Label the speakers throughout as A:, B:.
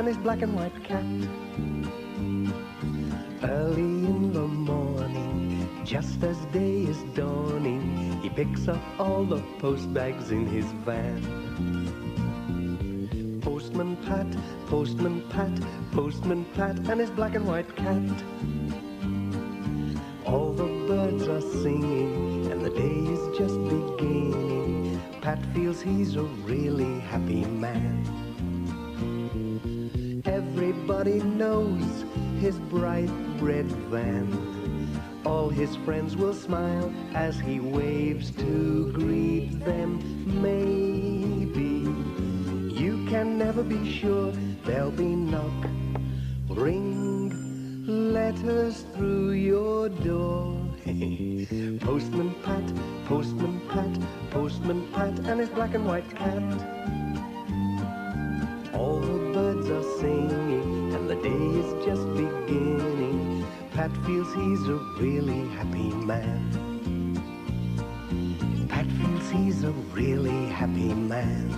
A: and his black and white cat. Early in the morning, just as day is dawning, he picks up all the post bags in his van. Postman Pat, Postman Pat, Postman Pat, and his black and white cat. All the birds are singing, and the day is just beginning. Pat feels he's a really happy man. Everybody knows his bright red van. All his friends will smile as he waves to greet them. Maybe you can never be sure. There'll be knock, ring, letters through your door. Postman Pat, Postman Pat, Postman Pat, and his black and white cat. All the birds are singing, and the day is just beginning. Pat feels he's a really happy man. Pat feels he's a really happy man.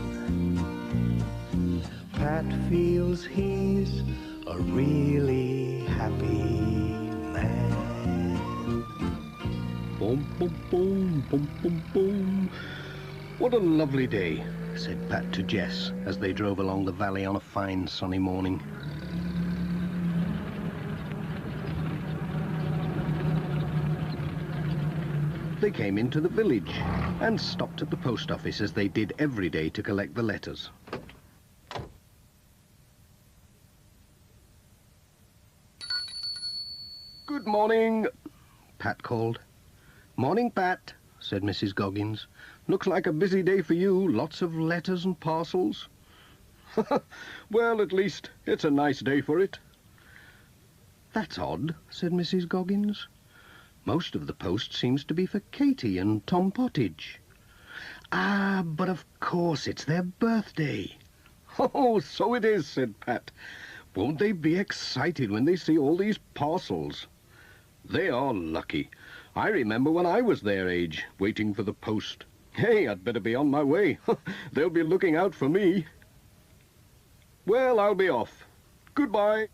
A: Pat feels he's a really happy man.
B: Boom, boom, boom, boom, boom, boom. What a lovely day, said Pat to Jess as they drove along the valley on a fine sunny morning. They came into the village and stopped at the post office as they did every day to collect the letters. Good morning, Pat called. Morning, Pat, said Mrs. Goggins. Looks like a busy day for you, lots of letters and parcels. Well, at least it's a nice day for it. That's odd, said Mrs. Goggins. Most of the post seems to be for Katie and Tom Pottage. Ah, but of course it's their birthday. Oh, so it is, said Pat. Won't they be excited when they see all these parcels? They are lucky. I remember when I was their age, waiting for the post. Hey, I'd better be on my way. They'll be looking out for me. Well, I'll be off. Goodbye.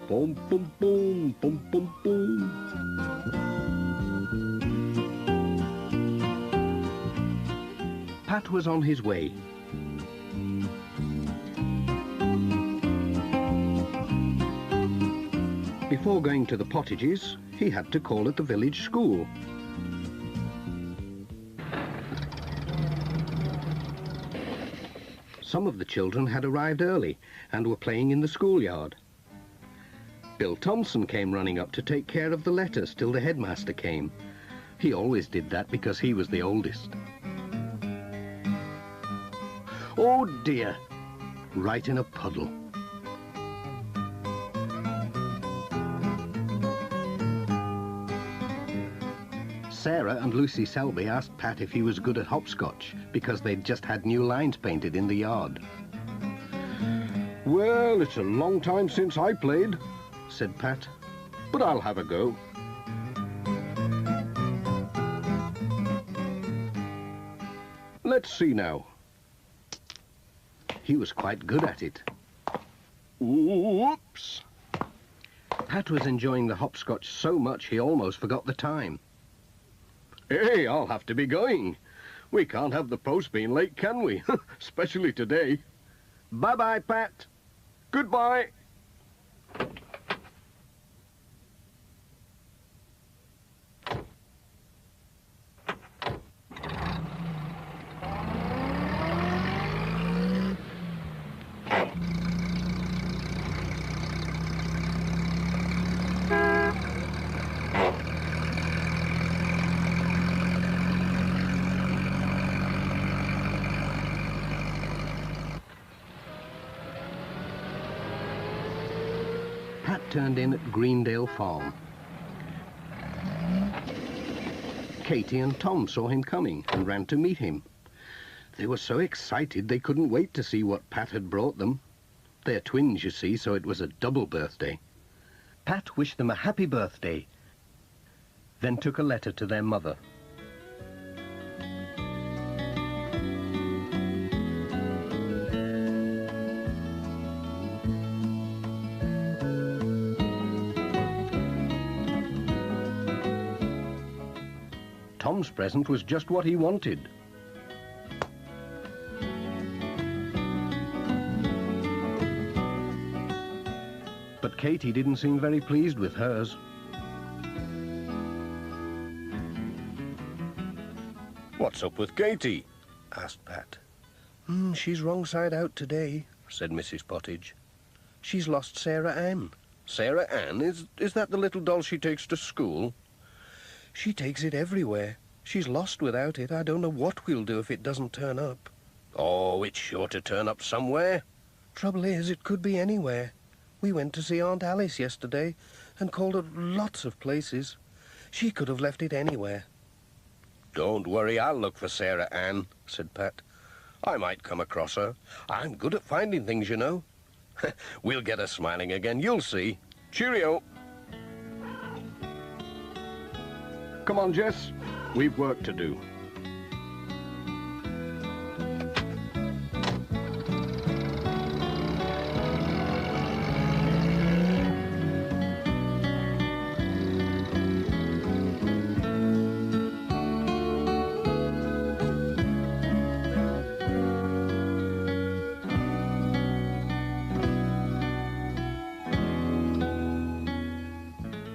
B: Boom, boom, boom, boom, boom, boom. Pat was on his way. Before going to the Pottages, he had to call at the village school. Some of the children had arrived early and were playing in the schoolyard. Bill Thompson came running up to take care of the letters till the headmaster came. He always did that because he was the oldest. Oh dear, right in a puddle. Sarah and Lucy Selby asked Pat if he was good at hopscotch because they'd just had new lines painted in the yard. Well, it's a long time since I played, said Pat, but I'll have a go. Let's see now. He was quite good at it. Whoops! Pat was enjoying the hopscotch so much he almost forgot the time. Hey, I'll have to be going. We can't have the post being late, can we? Especially today. Bye-bye, Pat. Goodbye. Pat turned in at Greendale Farm. Katie and Tom saw him coming and ran to meet him. They were so excited they couldn't wait to see what Pat had brought them. They're twins, you see, so it was a double birthday. Pat wished them a happy birthday, then took a letter to their mother. Tom's present was just what he wanted. But Katie didn't seem very pleased with hers. "What's up with Katie?" asked Pat.
C: She's wrong side out today," said Mrs. Pottage. "She's lost Sarah Ann."
B: "Sarah Ann? Is that the little doll she takes to school?"
C: "She takes it everywhere. She's lost without it. I don't know what we'll do if it doesn't turn up."
B: "Oh, it's sure to turn up somewhere."
C: "Trouble is, it could be anywhere. We went to see Aunt Alice yesterday and called at lots of places. She could have left it anywhere."
B: "Don't worry, I'll look for Sarah Ann," said Pat. "I might come across her. I'm good at finding things, you know." "We'll get her smiling again, you'll see. Cheerio." "Come on, Jess. We've work to do."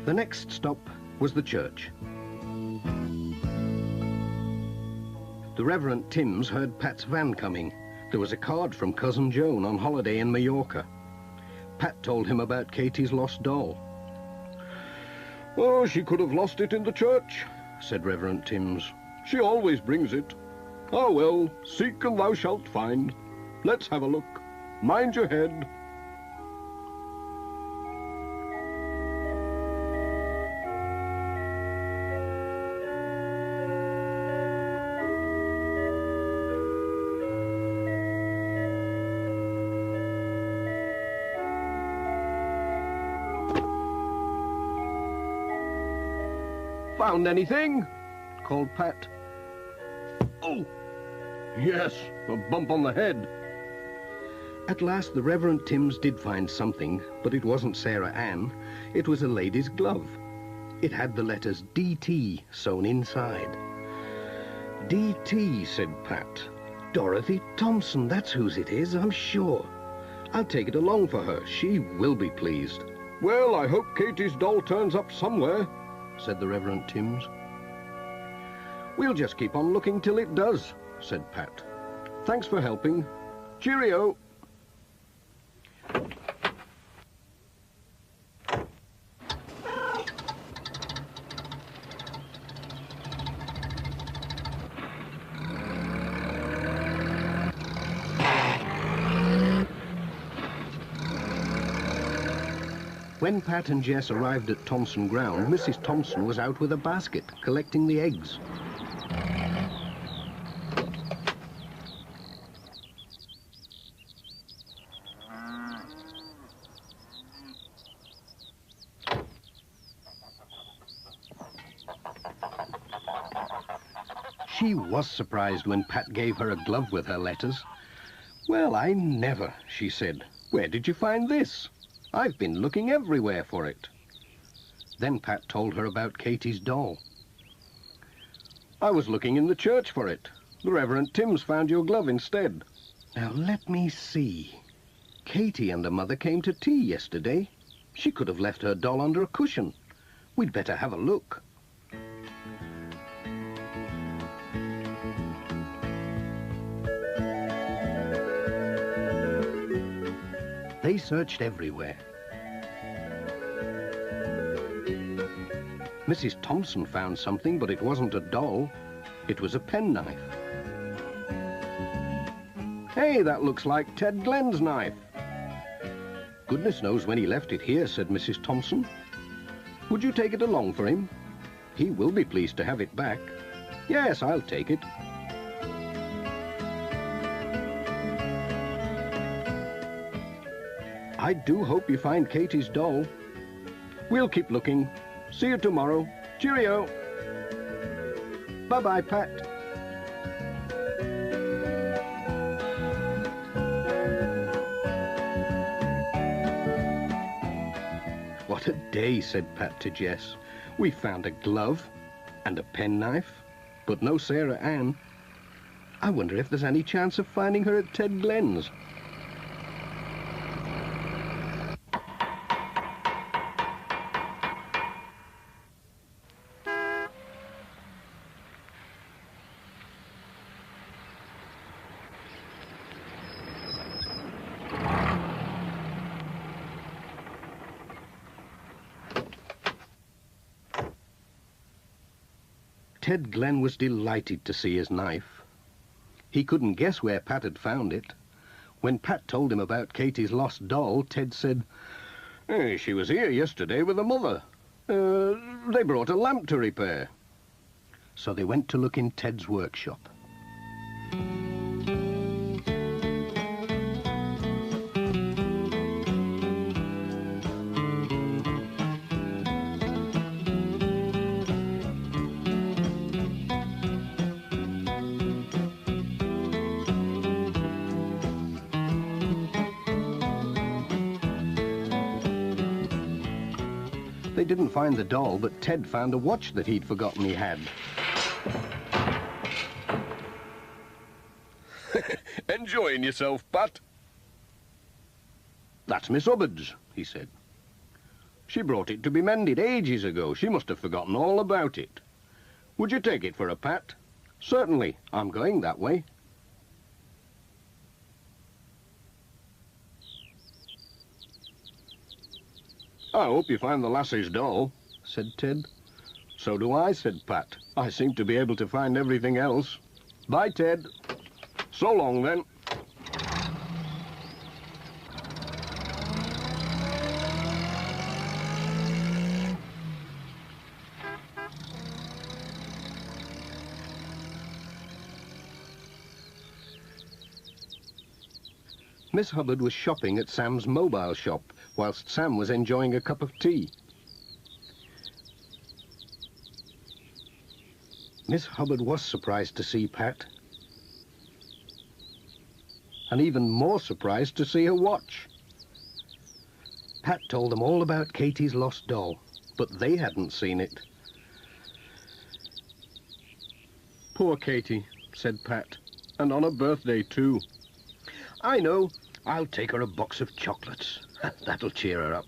B: The next stop was the church. The Reverend Timms heard Pat's van coming. There was a card from Cousin Joan on holiday in Mallorca. Pat told him about Katie's lost doll. "Oh, she could have lost it in the church," said Reverend Timms. "She always brings it. Ah, well, seek and thou shalt find. Let's have a look. Mind your head." "Found anything?" called Pat. "Oh, yes, a bump on the head." At last the Reverend Timms did find something, but it wasn't Sarah Ann. It was a lady's glove. It had the letters D.T. sewn inside. "D.T.," said Pat. "Dorothy Thompson, that's whose it is, I'm sure. I'll take it along for her. She will be pleased." "Well, I hope Katie's doll turns up somewhere," said the Reverend Timms. "We'll just keep on looking till it does," said Pat. "Thanks for helping. Cheerio." When Pat and Jess arrived at Thompson Ground, Mrs. Thompson was out with a basket, collecting the eggs. She was surprised when Pat gave her a glove with her letters. "Well, I never," she said. "Where did you find this? I've been looking everywhere for it." Then Pat told her about Katie's doll. "I was looking in the church for it. The Reverend Timms found your glove instead." "Now, let me see. Katie and her mother came to tea yesterday. She could have left her doll under a cushion. We'd better have a look." They searched everywhere. Mrs. Thompson found something, but it wasn't a doll. It was a penknife. "Hey, that looks like Ted Glenn's knife." "Goodness knows when he left it here," said Mrs. Thompson. "Would you take it along for him? He will be pleased to have it back." "Yes, I'll take it." "I do hope you find Katie's doll." "We'll keep looking. See you tomorrow. Cheerio." "Bye-bye, Pat." "What a day," said Pat to Jess. "We found a glove and a penknife but no Sarah Ann. I wonder if there's any chance of finding her at Ted Glen's. Ted Glen was delighted to see his knife. He couldn't guess where Pat had found it. When Pat told him about Katie's lost doll, Ted said, she was here yesterday with her mother. They brought a lamp to repair. So they went to look in Ted's workshop. They didn't find the doll, but Ted found a watch that he'd forgotten he had.
C: Enjoying yourself, Pat?
B: That's Miss Hubbard's, he said. She brought it to be mended ages ago. She must have forgotten all about it. Would you take it for a Pat? Certainly. I'm going that way. I hope you find the lassie's doll, said Ted. So do I, said Pat. I seem to be able to find everything else. Bye, Ted. So long, then. Miss Hubbard was shopping at Sam's mobile shop, whilst Sam was enjoying a cup of tea. Miss Hubbard was surprised to see Pat, and even more surprised to see her watch. Pat told them all about Katie's lost doll, but they hadn't seen it. Poor Katie, said Pat, and on her birthday too. I know. I'll take her a box of chocolates. That'll cheer her up.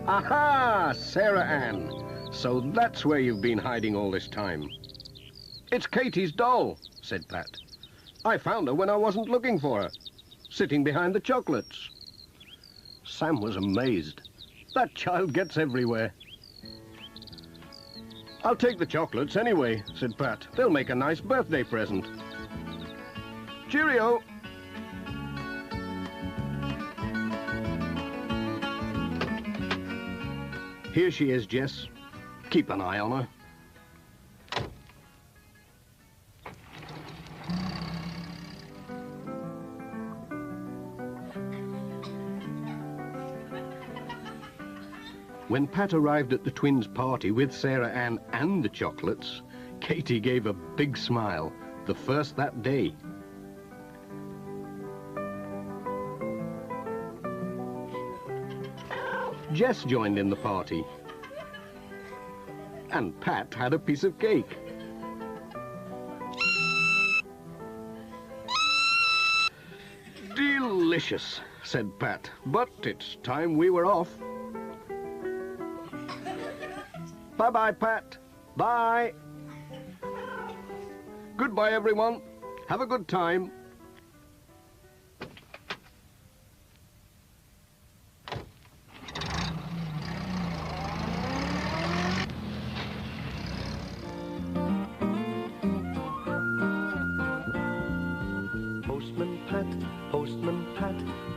B: Aha! Sarah Ann. So that's where you've been hiding all this time. It's Katie's doll, said Pat. I found her when I wasn't looking for her, sitting behind the chocolates. Sam was amazed. That child gets everywhere. I'll take the chocolates anyway, said Pat. They'll make a nice birthday present. Cheerio! Here she is, Jess. Keep an eye on her. When Pat arrived at the twins' party with Sarah Ann and the chocolates, Katie gave a big smile, the first that day. Jess joined in the party. And Pat had a piece of cake. Delicious, said Pat, but it's time we were off. Bye-bye, Pat. Bye. Goodbye, everyone. Have a good time.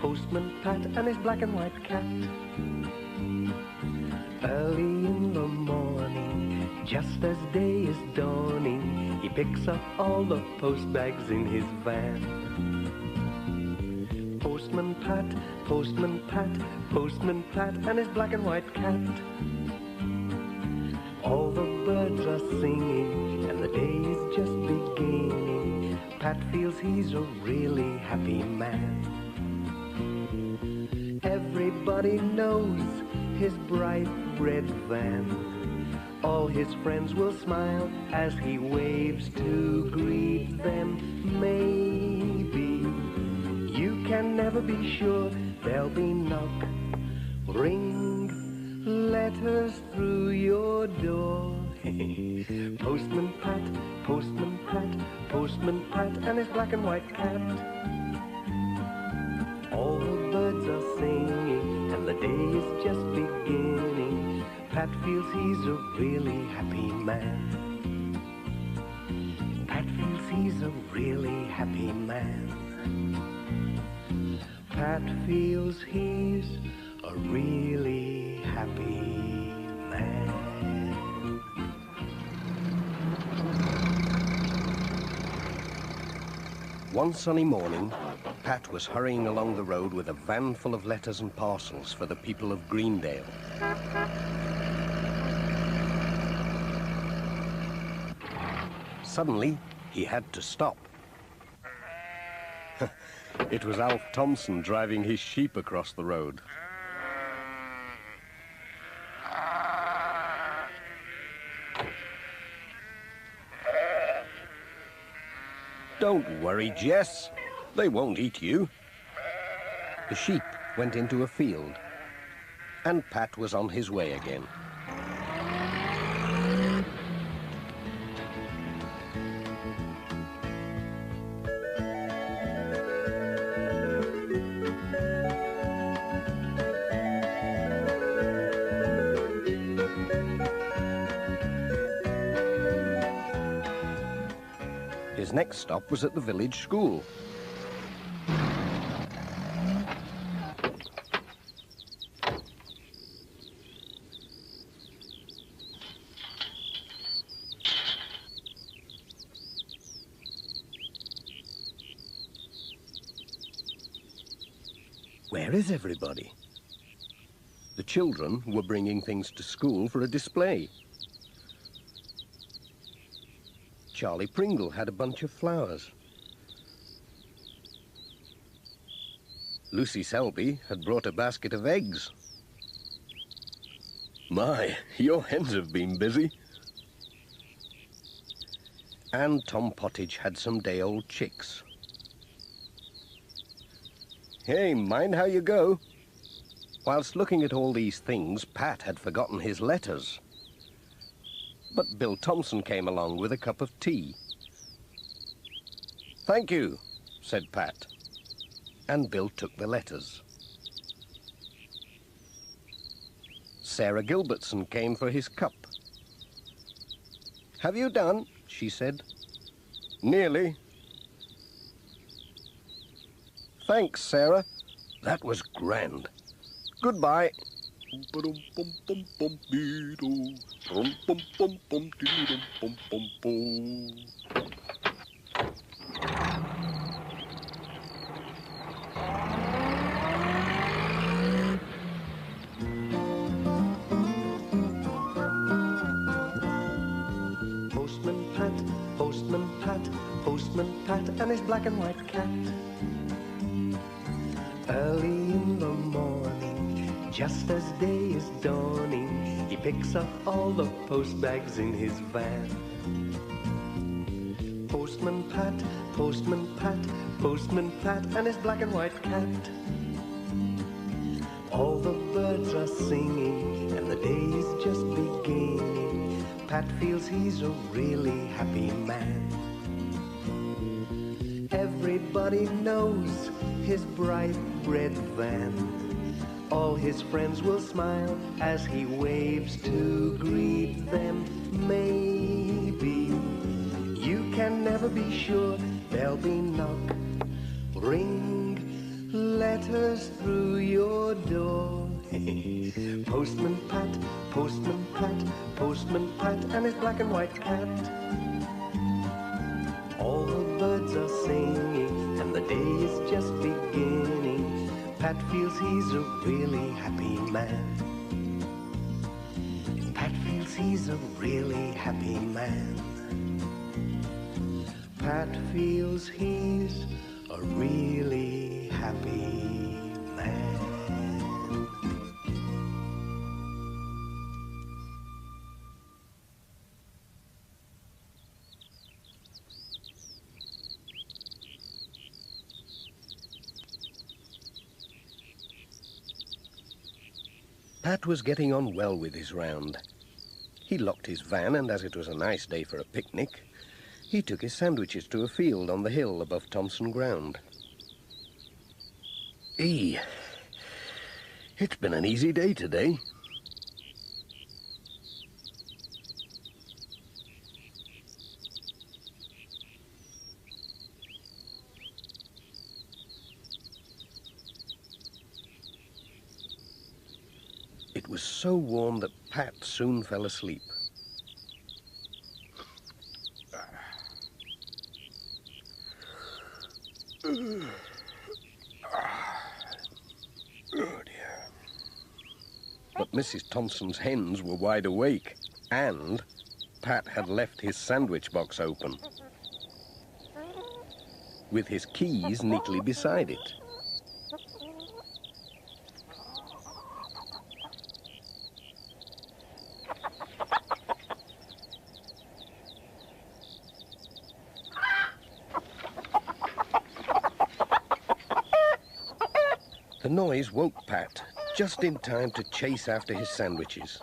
A: Postman Pat and his black and white cat. Early in the morning, just as day is dawning, he picks up all the post bags in his van. Postman Pat, Postman Pat, Postman Pat and his black and white cat. All the birds are singing and the day is just beginning. Pat feels he's a really happy man. Everybody knows his bright red van. All his friends will smile as he waves to greet them. Maybe you can never be sure. There'll be knock, ring, letters through your door. Postman Pat, Postman Pat, Postman Pat, and his black and white cat. All the birds are singing, and the day is just beginning. Pat feels he's a really happy man. Pat feels he's a really happy man. Pat feels he's a really happy man.
B: One sunny morning, Pat was hurrying along the road with a van full of letters and parcels for the people of Greendale. Suddenly, he had to stop. It was Alf Thompson driving his sheep across the road. Don't worry, Jess. They won't eat you. The sheep went into a field, and Pat was on his way again. His next stop was at the village school. Where is everybody? The children were bringing things to school for a display. Charlie Pringle had a bunch of flowers. Lucy Selby had brought a basket of eggs. My, your hens have been busy. And Tom Pottage had some day-old chicks. Hey, mind how you go. Whilst looking at all these things, Pat had forgotten his letters. But Bill Thompson came along with a cup of tea. Thank you, said Pat. And Bill took the letters. Sarah Gilbertson came for his cup. Have you done? She said. Nearly. Thanks, Sarah. That was grand. Goodbye.
A: Postman Pat, Postman Pat, Postman Pat, and his black and white cat. Early in the morning, just as day is dawning, he picks up all the post bags in his van. Postman Pat, Postman Pat, Postman Pat, and his black and white cat. All the birds are singing, and the day is just beginning. Pat feels he's a really happy man. Everybody knows his bright red van. All his friends will smile as he waves to greet them. Maybe you can never be sure. There'll be knock, ring, letters through your door. Postman Pat, Postman Pat, Postman Pat, and his black and white cat. All the birds are singing, and the day is just beginning. Pat feels he's a really happy man. Pat feels he's a really happy man. Pat feels he's a really happy man.
C: Pat was getting on well with his round. He locked his van, and as it was a nice day for a picnic, he took his sandwiches to a field on the hill above Thompson Ground. It's been an easy day today. It was so warm that Pat soon fell asleep. Oh dear. But Mrs. Thompson's hens were wide awake, and Pat had left his sandwich box open, with his keys neatly beside it. The noise woke Pat just in time to chase after his sandwiches.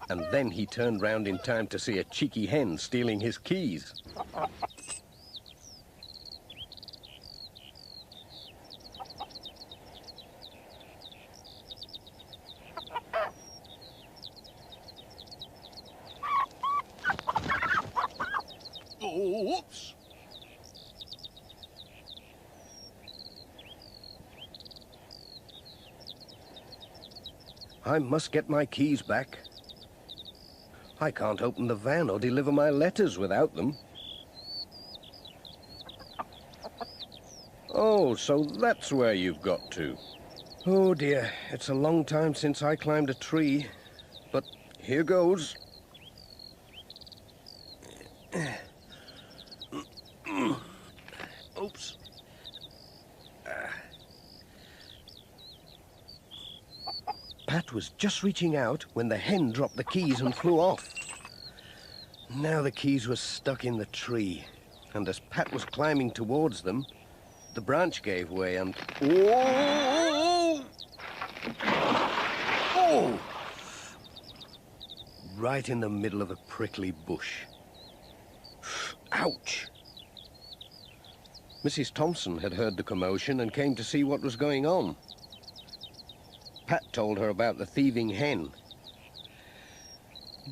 C: And then he turned round in time to see a cheeky hen stealing his keys. Oh, oops! I must get my keys back. I can't open the van or deliver my letters without them. Oh, so that's where you've got to. Oh dear, it's a long time since I climbed a tree, but here goes. Oops. Pat was just reaching out when the hen dropped the keys and flew off. Now the keys were stuck in the tree, and as Pat was climbing towards them, the branch gave way and... Whoa! Oh! Right in the middle of a prickly bush. Ouch! Mrs. Thompson had heard the commotion and came to see what was going on. Pat told her about the thieving hen.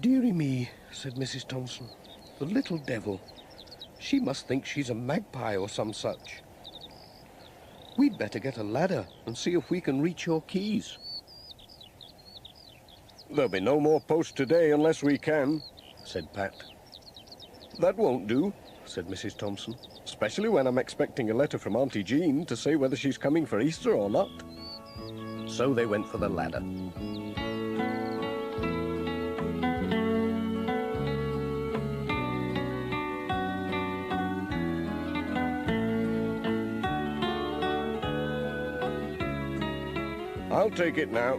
C: "Dearie me," said Mrs. Thompson, "the little devil. She must think she's a magpie or some such. We'd better get a ladder and see if we can reach your keys."
B: There'll be no more post today unless we can,
C: said Pat.
B: That won't do, said Mrs. Thompson, especially when I'm expecting a letter from Auntie Jean to say whether she's coming for Easter or not.
C: So they went for the ladder.
B: I'll take it now.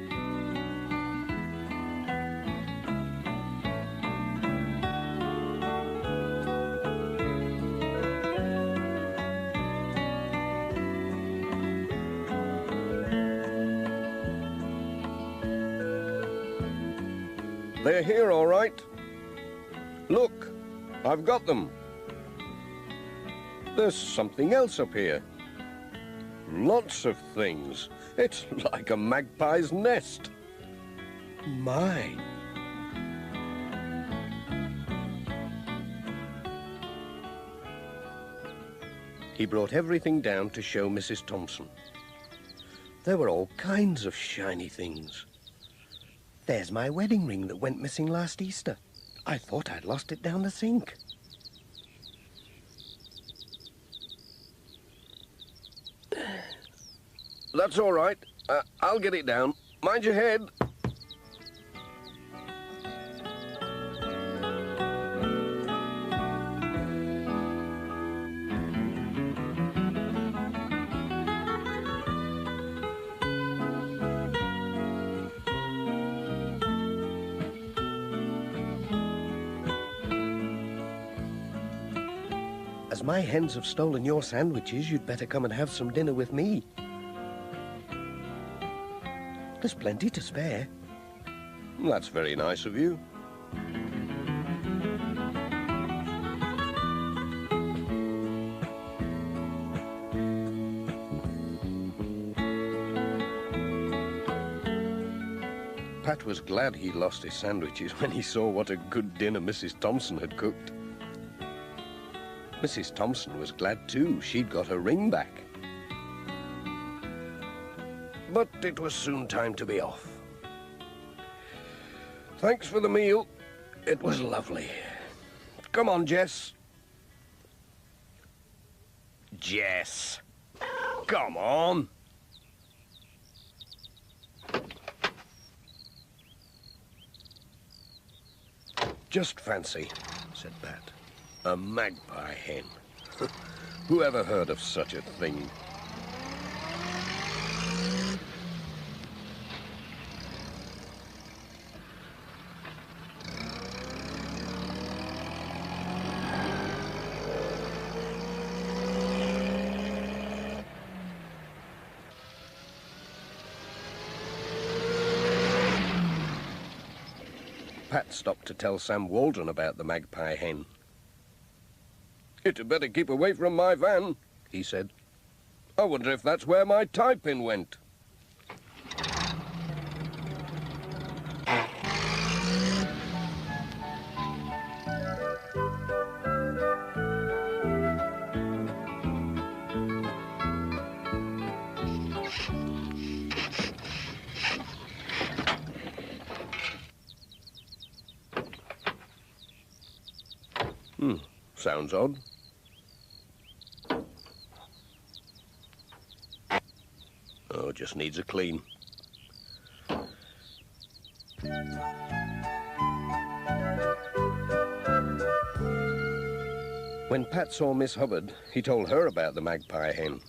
B: They're here, all right. Look, I've got them. There's something else up here. Lots of things. It's like a magpie's nest.
C: My. He brought everything down to show Mrs. Thompson. There were all kinds of shiny things. There's my wedding ring that went missing last Easter. I thought I'd lost it down the sink.
B: That's all right. I'll get it down. Mind your head.
C: As my hens have stolen your sandwiches, you'd better come and have some dinner with me. There's plenty to spare. That's very nice of you. Pat was glad he lost his sandwiches when he saw what a good dinner Mrs. Thompson had cooked. Mrs. Thompson was glad too. She'd got her ring back. But it was soon time to be off. Thanks for the meal. It was lovely. Come on, Jess. Jess. Come on. Just fancy, said Pat. A magpie hen. Who ever heard of such a thing? Pat stopped to tell Sam Waldron about the magpie hen. "It had better keep away from my van," he said. "I wonder if that's where my tie pin went." Sounds odd. Oh, just needs a clean. When Pat saw Miss Hubbard, he told her about the magpie hen.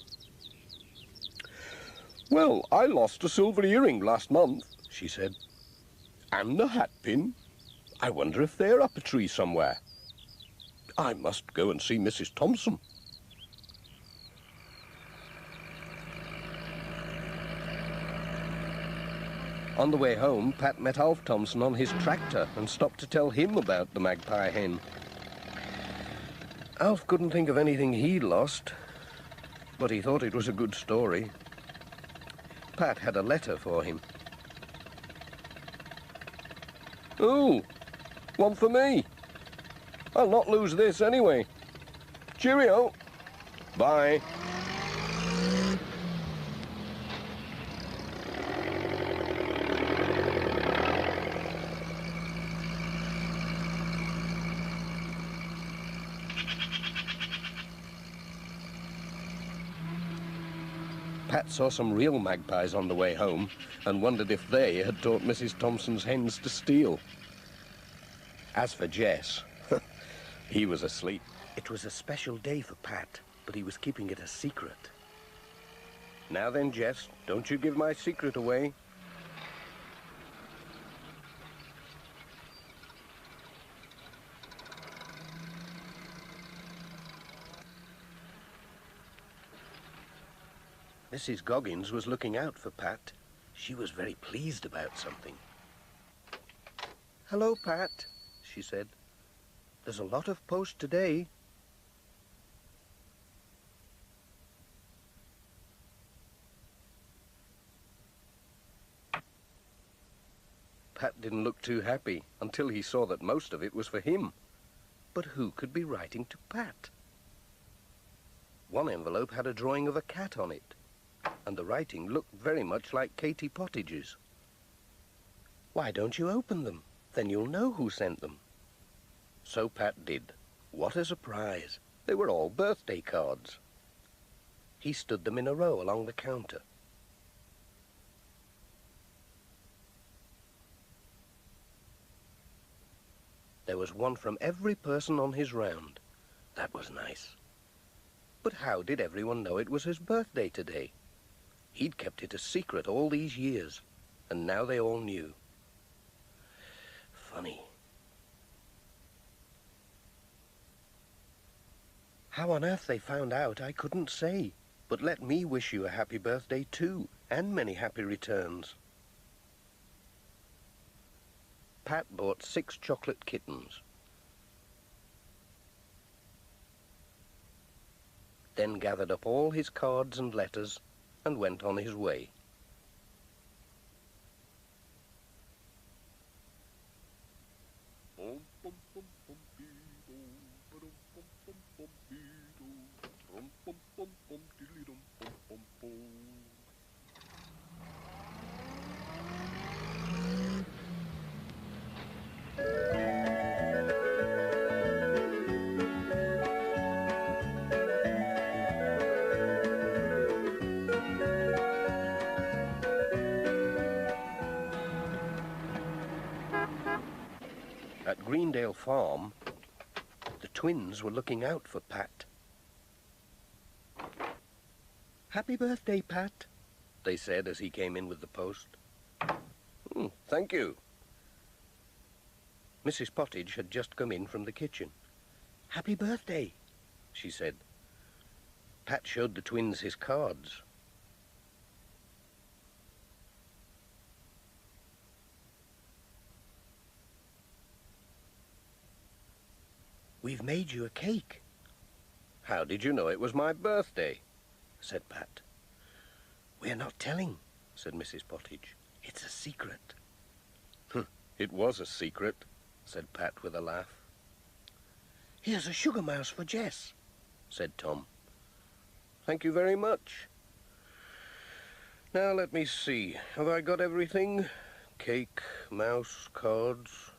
C: "Well, I lost a silver earring last month," she said. "And a hat pin. I wonder if they're up a tree somewhere. I must go and see Mrs. Thompson." On the way home, Pat met Alf Thompson on his tractor and stopped to tell him about the magpie hen. Alf couldn't think of anything he'd lost, but he thought it was a good story. Pat had a letter for him. "Ooh, one for me. I'll not lose this anyway. Cheerio. Bye." Pat saw some real magpies on the way home and wondered if they had taught Mrs. Thompson's hens to steal. As for Jess, he was asleep. It was a special day for Pat, but he was keeping it a secret. "Now then, Jess, don't you give my secret away." Mrs. Goggins was looking out for Pat. She was very pleased about something. "Hello, Pat," she said. "There's a lot of post today." Pat didn't look too happy until he saw that most of it was for him. But who could be writing to Pat? One envelope had a drawing of a cat on it, and the writing looked very much like Katie Pottage's. "Why don't you open them? Then you'll know who sent them." So Pat did. What a surprise. They were all birthday cards. He stood them in a row along the counter. There was one from every person on his round. That was nice. But how did everyone know it was his birthday today? He'd kept it a secret all these years, and now they all knew. Funny. How on earth they found out, I couldn't say. But let me wish you a happy birthday too, and many happy returns. Pat bought 6 chocolate kittens. Then gathered up all his cards and letters and went on his way. At Greendale Farm, the twins were looking out for Pat. "Happy birthday, Pat," they said as he came in with the post. Thank you." Mrs. Pottage had just come in from the kitchen. "Happy birthday," she said. Pat showed the twins his cards. "We've made you a cake." "How did you know it was my birthday?" said Pat. "We're not telling," said Mrs. Pottage. "It's a secret." "It was a secret," said Pat with a laugh. "Here's a sugar mouse for Jess," said Tom. "Thank you very much. Now let me see. Have I got everything? Cake, mouse, cards."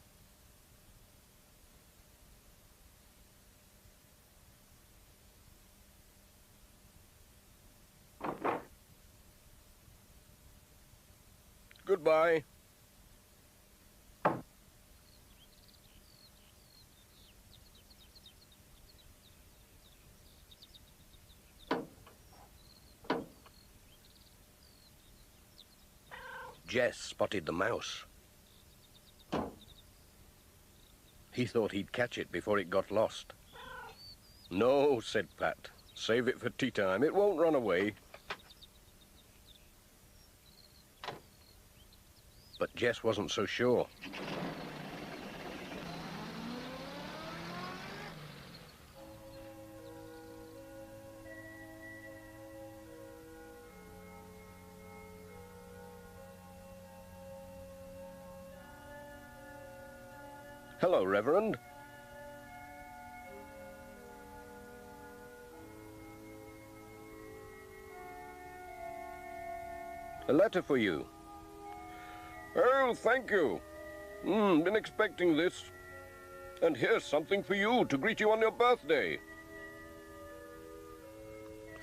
C: Goodbye. Jess spotted the mouse. He thought he'd catch it before it got lost. "No," said Pat. "Save it for tea time. It won't run away." But Jess wasn't so sure. "Hello, Reverend." "A letter for you." "Oh, thank you. Been expecting this. And here's something for you to greet you on your birthday."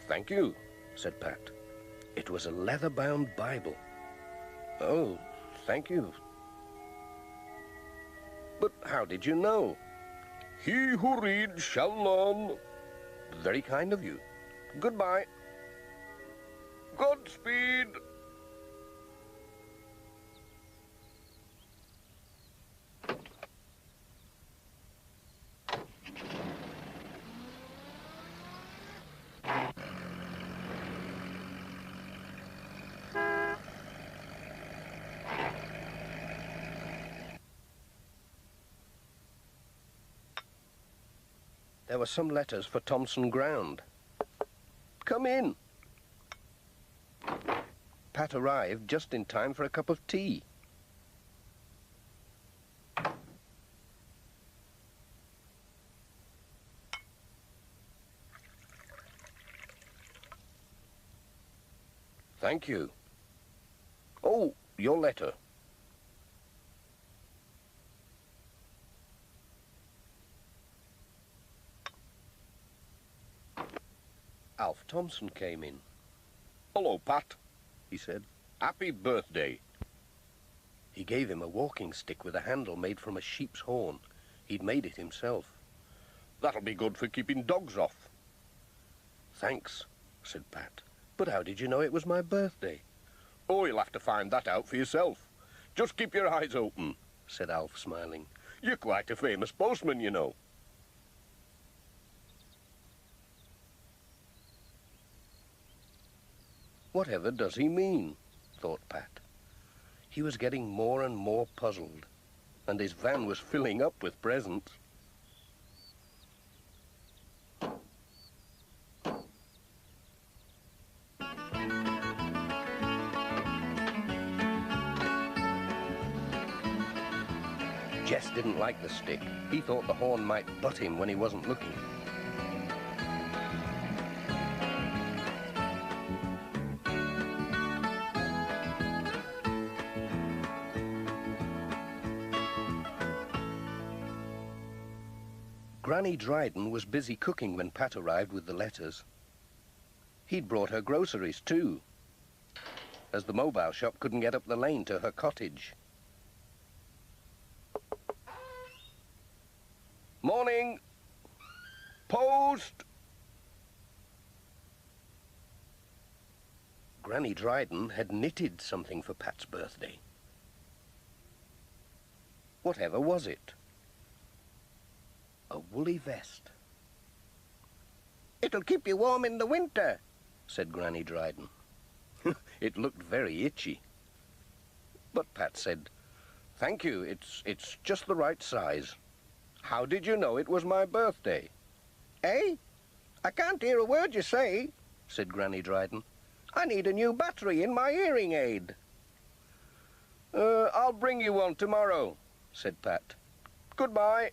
C: "Thank you," said Pat. It was a leather-bound Bible. "Oh, thank you. But how did you know?" "He who reads shall learn." "Very kind of you. Goodbye." "Godspeed." There were some letters for Thompson Ground. "Come in." Pat arrived just in time for a cup of tea. "Thank you. Oh, your letter." Alf Thompson came in. "Hello, Pat," he said. "Happy birthday." He gave him a walking stick with a handle made from a sheep's horn. He'd made it himself. "That'll be good for keeping dogs off." "Thanks," said Pat. "But how did you know it was my birthday?" "Oh, you'll have to find that out for yourself. Just keep your eyes open," said Alf, smiling. "You're quite a famous postman, you know." Whatever does he mean? Thought Pat. He was getting more and more puzzled, and his van was filling up with presents. Jess didn't like the stick. He thought the horn might butt him when he wasn't looking. Granny Dryden was busy cooking when Pat arrived with the letters. He'd brought her groceries too, as the mobile shop couldn't get up the lane to her cottage. Morning! Post! Granny Dryden had knitted something for Pat's birthday. Whatever was it? A woolly vest. "It'll keep you warm in the winter," said Granny Dryden. It looked very itchy. But Pat said, "Thank you, it's just the right size. How did you know it was my birthday?" "Eh? I can't hear a word you say," said Granny Dryden. "I need a new battery in my hearing aid." I'll bring you one tomorrow," said Pat. "Goodbye."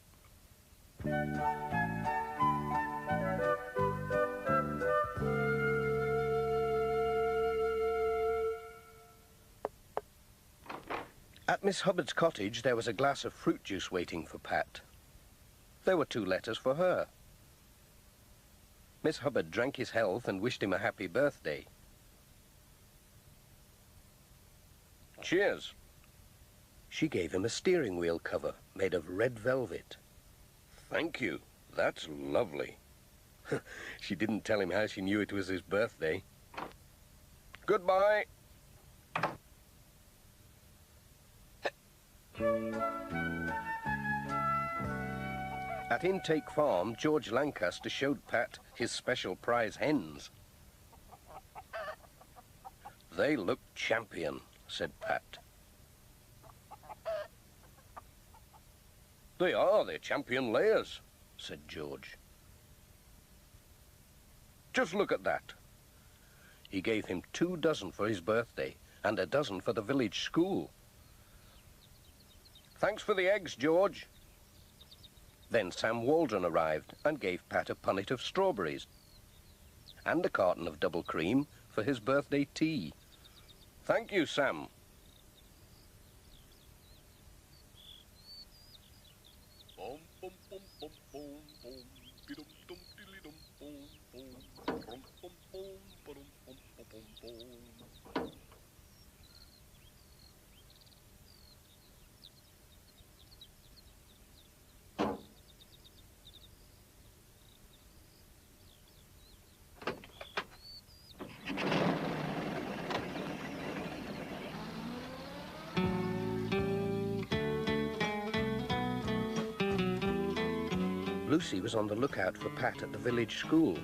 C: At Miss Hubbard's cottage, there was a glass of fruit juice waiting for Pat. There were 2 letters for her. Miss Hubbard drank his health and wished him a happy birthday. "Cheers." She gave him a steering wheel cover made of red velvet. "Thank you. That's lovely." She didn't tell him how she knew it was his birthday. "Goodbye." At Intake Farm, George Lancaster showed Pat his special prize hens. "They look champion," said Pat. "They are, they're champion layers," said George. "Just look at that." He gave him 2 dozen for his birthday and a dozen for the village school. "Thanks for the eggs, George." Then Sam Waldron arrived and gave Pat a punnet of strawberries and a carton of double cream for his birthday tea. "Thank you, Sam." Lucy was on the lookout for Pat at the village school.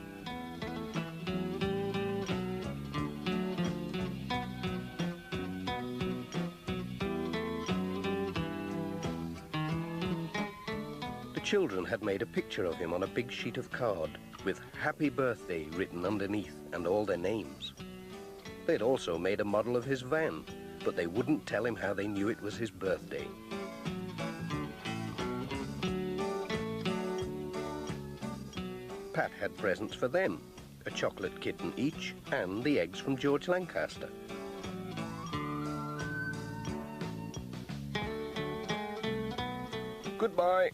C: The children had made a picture of him on a big sheet of card with "Happy Birthday" written underneath and all their names. They'd also made a model of his van, but they wouldn't tell him how they knew it was his birthday. Pat had presents for them, a chocolate kitten each and the eggs from George Lancaster. Goodbye.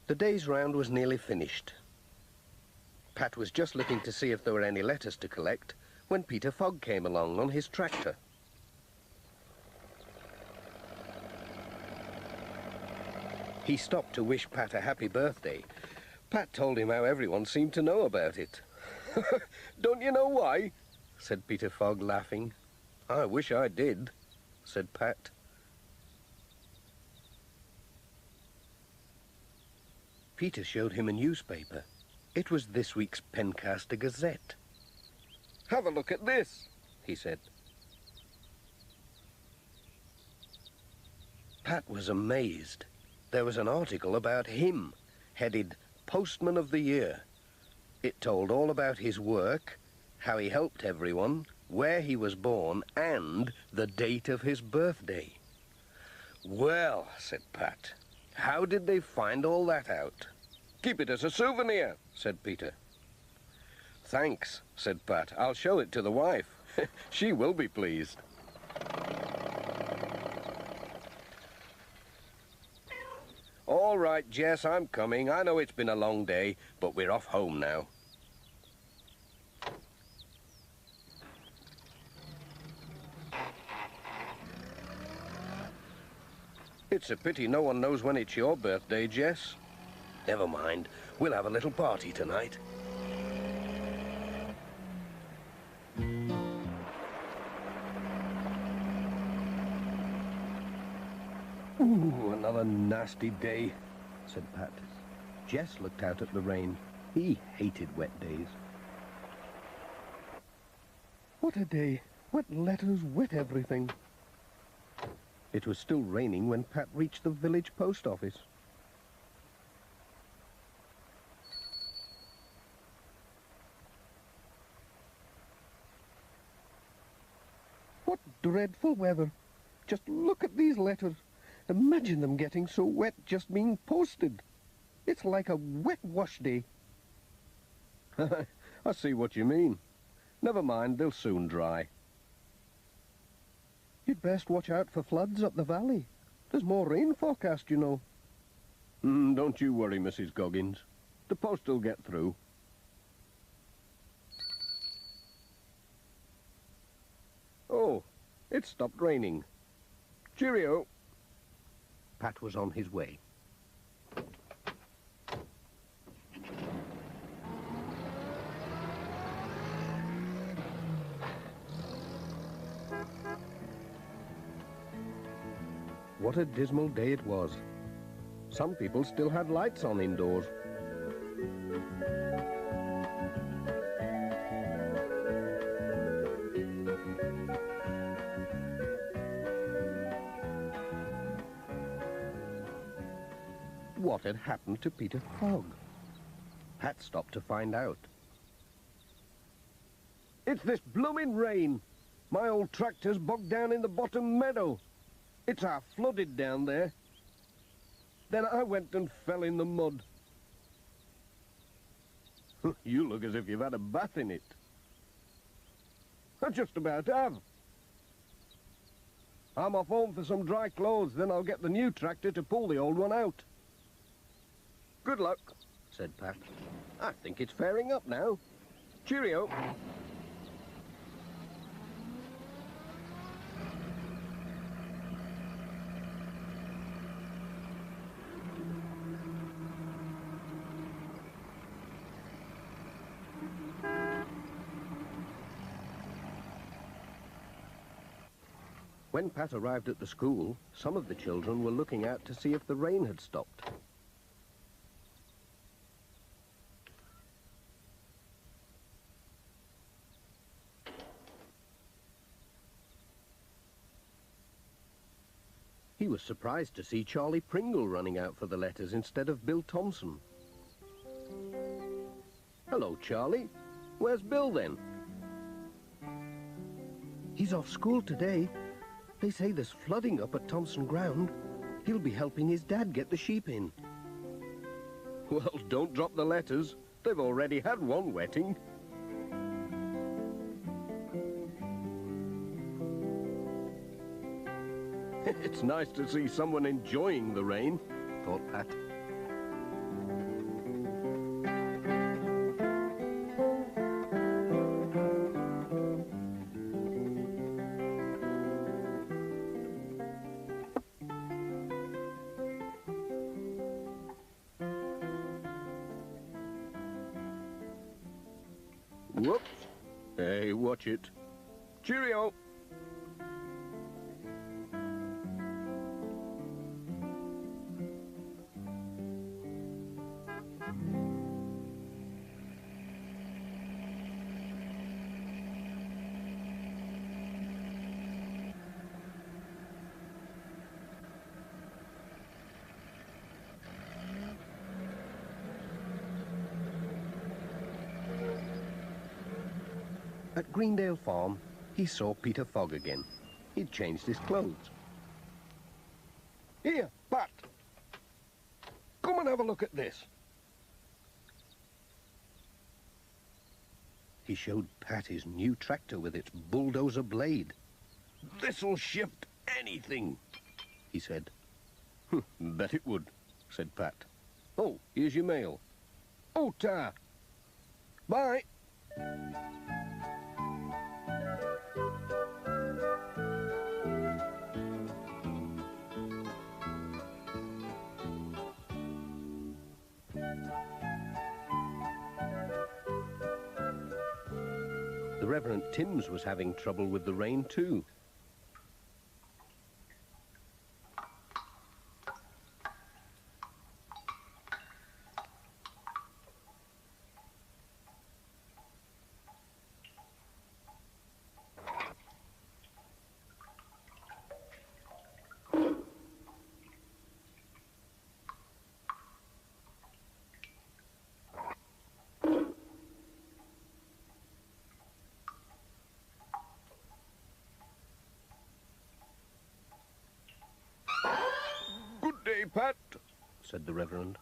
C: The day's round was nearly finished. Pat was just looking to see if there were any letters to collect when Peter Fogg came along on his tractor. He stopped to wish Pat a happy birthday. Pat told him how everyone seemed to know about it. "Don't you know why?" said Peter Fogg, laughing. "I wish I did," said Pat. Peter showed him a newspaper. It was this week's Pencaster Gazette. "Have a look at this," he said. Pat was amazed. There was an article about him, headed Postman of the Year. It told all about his work, how he helped everyone, where he was born, and the date of his birthday. "Well," said Pat, "how did they find all that out?" "Keep it as a souvenir," said Peter. "Thanks," said Pat. "I'll show it to the wife. She will be pleased." "All right, Jess, I'm coming. I know it's been a long day, but we're off home now." "It's a pity no one knows when it's your birthday, Jess." "Never mind. We'll have a little party tonight." "Ooh, another nasty day," said Pat. Jess looked out at the rain. He hated wet days. "What a day. Wet letters, wet everything." It was still raining when Pat reached the village post office. "What dreadful weather. Just look at these letters. Imagine them getting so wet just being posted. It's like a wet wash day." "I see what you mean. Never mind, they'll soon dry." "You'd best watch out for floods up the valley. There's more rain forecast, you know." "Don't you worry, Mrs. Goggins. The post will get through." "Oh, it stopped raining. Cheerio." Pat was on his way. What a dismal day it was. Some people still had lights on indoors. What had happened to Peter Fogg? Pat stopped to find out. "It's this blooming rain. My old tractor's bogged down in the bottom meadow. It's half flooded down there. Then I went and fell in the mud." "You look as if you've had a bath in it." "I just about have. I'm off home for some dry clothes, then I'll get the new tractor to pull the old one out." "Good luck," said Pat. "I think it's fairing up now. Cheerio." When Pat arrived at the school, some of the children were looking out to see if the rain had stopped. He was surprised to see Charlie Pringle running out for the letters instead of Bill Thompson. "Hello, Charlie. Where's Bill, then?" "He's off school today. They say there's flooding up at Thompson Ground. He'll be helping his dad get the sheep in." "Well, don't drop the letters. They've already had one wetting." "It's nice to see someone enjoying the rain," thought Pat.
B: Whoops. Hey, watch it. Cheerio.
C: At Greendale Farm, he saw Peter Fogg again. He'd changed his clothes.
B: Here, Pat. Come and have a look at this.
C: He showed Pat his new tractor with its bulldozer blade.
B: This'll shift anything,
C: He said.
B: Bet it would, said Pat.
C: Oh, here's your mail.
B: Oh, ta. Bye.
C: The Reverend Timms was having trouble with the rain too.
B: Good day, Pat,
C: Said the Reverend.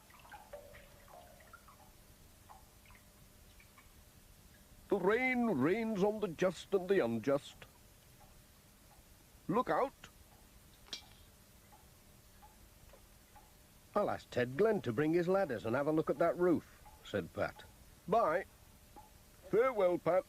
B: The rain rains on the just and the unjust. Look out.
C: I'll ask Ted Glenn to bring his ladders and have a look at that roof, said Pat.
B: Bye. Farewell, Pat.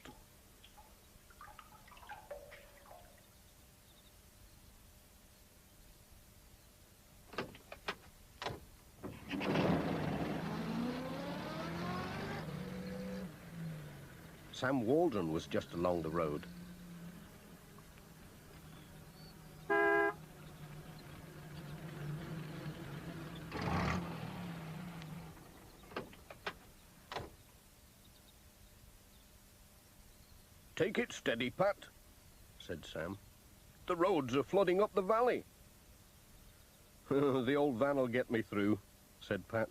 C: Sam Waldron was just along the road.
B: Take it steady, Pat,
C: Said Sam.
B: the roads are flooding up the valley.
C: The old van'll get me through, said Pat.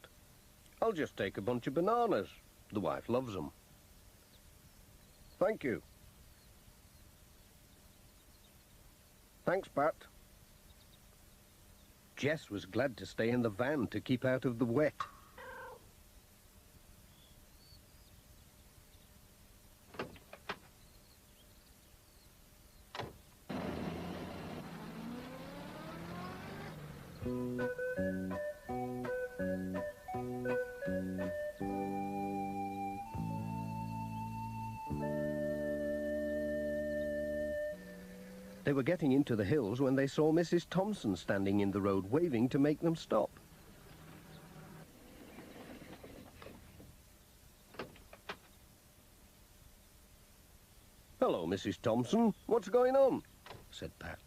C: I'll just take a bunch of bananas. The wife loves 'em.
B: Thank you. Thanks, Pat.
C: Jess was glad to stay in the van to keep out of the wet. They were getting into the hills when they saw Mrs. Thompson standing in the road, waving to make them stop.
B: Hello, Mrs. Thompson. What's going on?
C: Said Pat.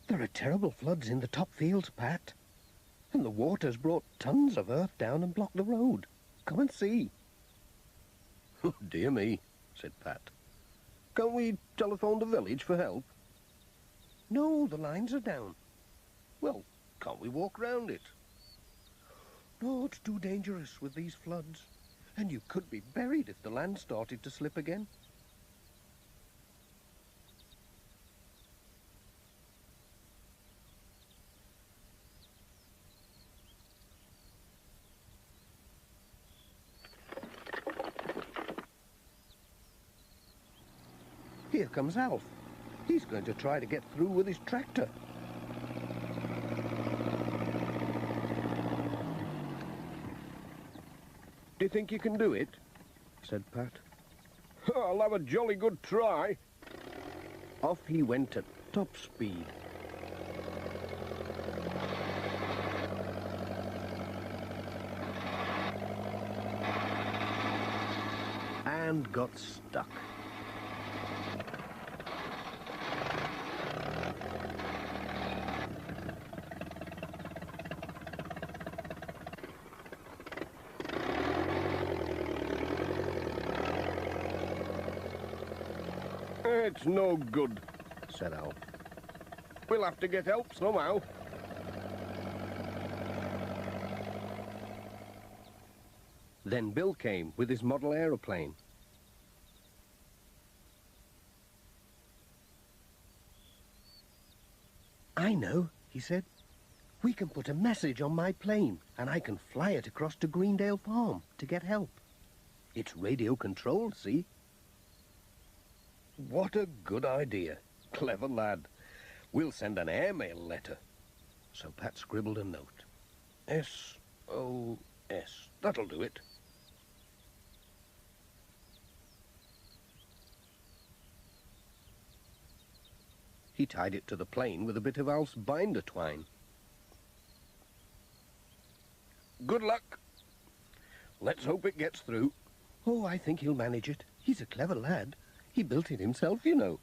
C: There are terrible floods in the top fields, Pat. And the water's brought tons of earth down and blocked the road. Come and see.
B: Oh, dear me, said Pat. Can't we telephone the village for help?
C: No, the lines are down.
B: Well, can't we walk round it?
C: No, it's too dangerous with these floods. And you could be buried if the land started to slip again. Here comes Alf. He's going to try to get through with his tractor.
B: Do you think you can do it?
C: Said Pat.
B: I'll have a jolly good try.
C: Off he went at top speed. and got stuck.
B: It's no good, said Al. We'll have to get help somehow.
C: Then Bill came with his model aeroplane. I know, he said. We can put a message on my plane and I can fly it across to Greendale Farm to get help. It's radio controlled, see?
B: What a good idea. Clever lad. We'll send an airmail letter.
C: So Pat scribbled a note.
B: S-O-S. That'll do it.
C: He tied it to the plane with a bit of Alf's binder twine.
B: Good luck. Let's hope it gets through.
C: Oh, I think he'll manage it. He's a clever lad. He built it himself, you know.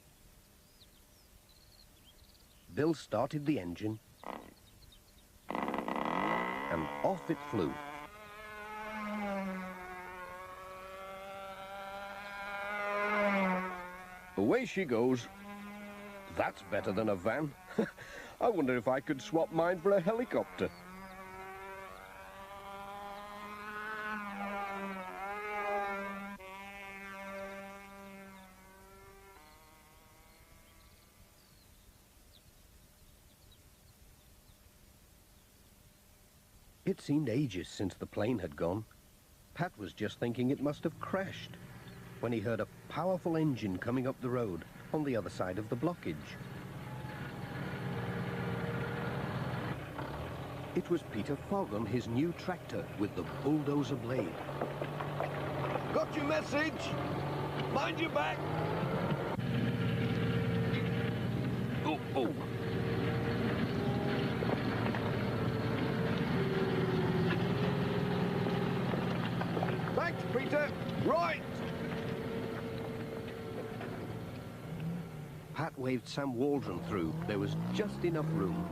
C: Bill started the engine, and off it flew.
B: Away she goes. That's better than a van. I wonder if I could swap mine for a helicopter.
C: It seemed ages since the plane had gone. Pat was just thinking it must have crashed when he heard a powerful engine coming up the road on the other side of the blockage. It was Peter Fogg on his new tractor with the bulldozer blade.
B: Got your message. Mind your back. Oh. Thanks, Peter. Right.
C: Pat waved Sam Waldron through. There was just enough room.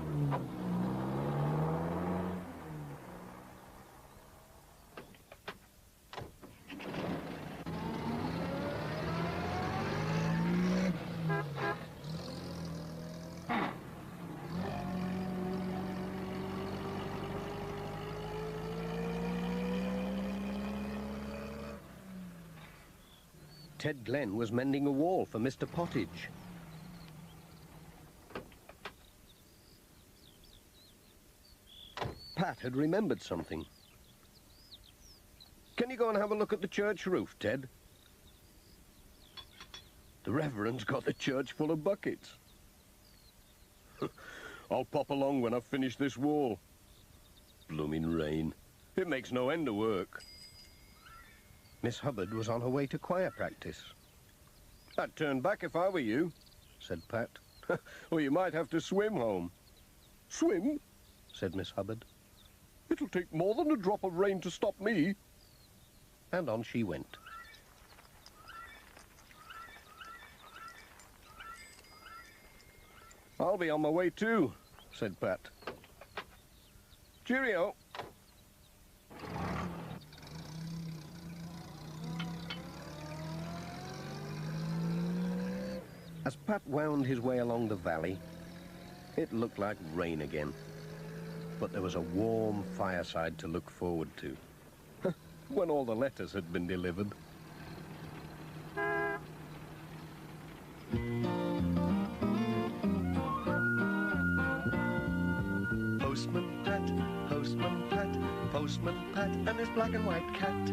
C: Ted Glenn was mending a wall for Mr. Pottage. Pat had remembered something.
B: Can you go and have a look at the church roof, Ted? The Reverend's got the church full of buckets. I'll pop along when I've finished this wall. Blooming rain. It makes no end of work.
C: Miss Hubbard was on her way to choir practice.
B: I'd turn back if I were you,
C: said Pat.
B: Or you might have to swim home. Swim?
C: Said Miss Hubbard.
B: It'll take more than a drop of rain to stop me.
C: And on she went.
B: I'll be on my way too, said Pat. Cheerio.
C: As Pat wound his way along the valley, it looked like rain again. But there was a warm fireside to look forward to.
B: When all the letters had been delivered.
A: Postman Pat, Postman Pat, Postman Pat, and his black and white cat.